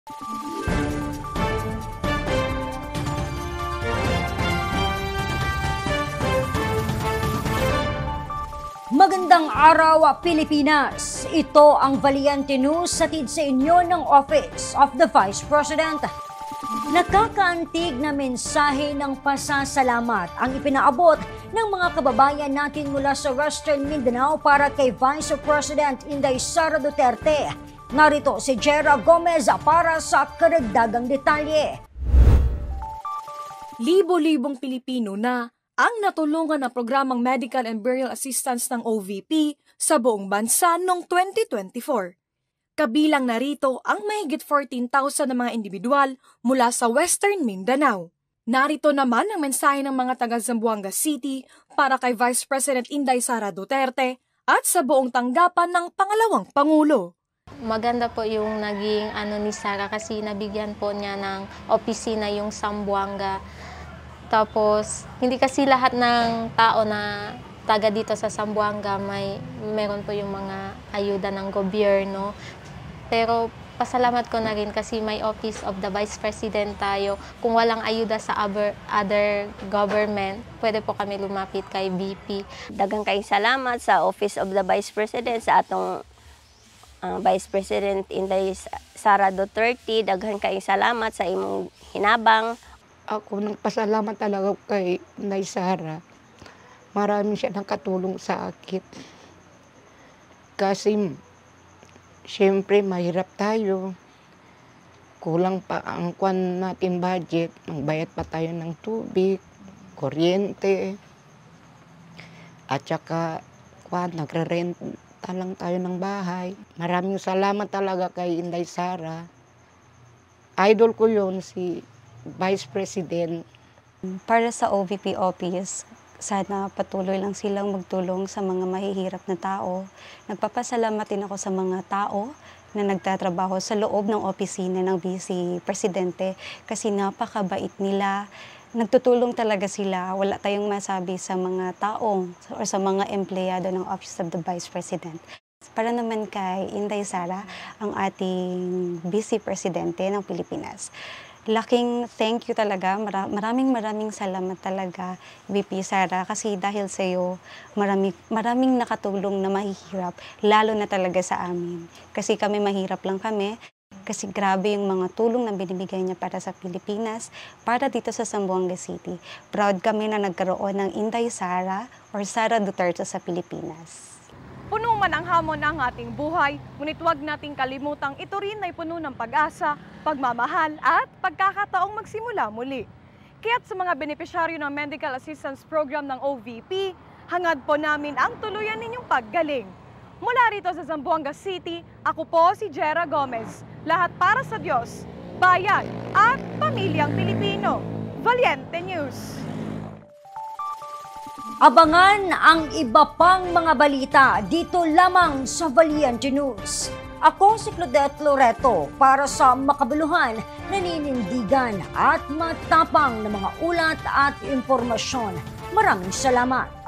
Magandang araw, Pilipinas! Ito ang Valiente News hatid sa inyo ng Office of the Vice President. Nakakaantig na mensahe ng pasasalamat ang ipinaabot ng mga kababayan natin mula sa Western Mindanao para kay Vice President Inday Sara Duterte. Narito si Jera Gomez para sa karagdagang detalye. Libo-libong Pilipino na ang natulungan ng programang Medical and Burial Assistance ng OVP sa buong bansa noong 2024. Kabilang narito ang mahigit 14,000 na mga individual mula sa Western Mindanao. Narito naman ang mensahe ng mga taga Zamboanga City para kay Vice President Inday Sara Duterte at sa buong tanggapan ng pangalawang Pangulo. Maganda po yung naging ni Sara kasi nabigyan po niya ng opisina yung Zamboanga. Tapos, hindi kasi lahat ng tao na taga dito sa Zamboanga meron po yung mga ayuda ng gobyerno. Pero pasalamat ko na rin kasi may Office of the Vice President tayo. Kung walang ayuda sa other government, pwede po kami lumapit kay VP. Daghang kayong salamat sa Office of the Vice President, sa atong Vice President Inday Sara Duterte. Daghang kayong salamat sa imong hinabang. Ako nagpasalamat talaga kay Inday Sara. Marami siya nakatulong sa akin. Kasi, siyempre, mahirap tayo. Kulang pa ang kwan natin budget. Magbayad pa tayo ng tubig, kuryente. At saka, nagre-renta lang tayo ng bahay. Maraming salamat talaga kay Inday Sara. Idol ko yun, si Vice President. Para sa OVP Office, sana patuloy lang silang magtulong sa mga mahihirap na tao. Nagpapasalamat din ako sa mga tao na nagtatrabaho sa loob ng opisina ng Vice Presidente kasi napakabait nila. Nagtutulong talaga sila. Wala tayong masabi sa mga taong o sa mga empleyado ng Office of the Vice President. Para naman kay Inday Sara, ang ating Vice Presidente ng Pilipinas. Laking thank you talaga. Maraming salamat talaga, VP Sara, kasi dahil sa iyo, maraming nakatulong na mahihirap, lalo na talaga sa amin. Kasi kami mahirap lang kami, kasi grabe yung mga tulong na binibigay niya para sa Pilipinas, para dito sa Zamboanga City. Proud kami na nagkaroon ng Inday Sara or Sara Duterte sa Pilipinas. Puno man ang hamon ng ating buhay, ngunit huwag nating kalimutang ito rin ay puno ng pag-asa, pagmamahal at pagkakataong magsimula muli. Kaya't sa mga benepisyaryo ng Medical Assistance Program ng OVP, hangad po namin ang tuluyan ninyong paggaling. Mula rito sa Zamboanga City, ako po si Jera Gomez. Lahat para sa Diyos, bayan at pamilyang Pilipino. Valiente News! Abangan ang iba pang mga balita dito lamang sa Valiente News. Ako si Claudette Loreto para sa makabuluhan, naninindigan at matapang na mga ulat at impormasyon. Maraming salamat.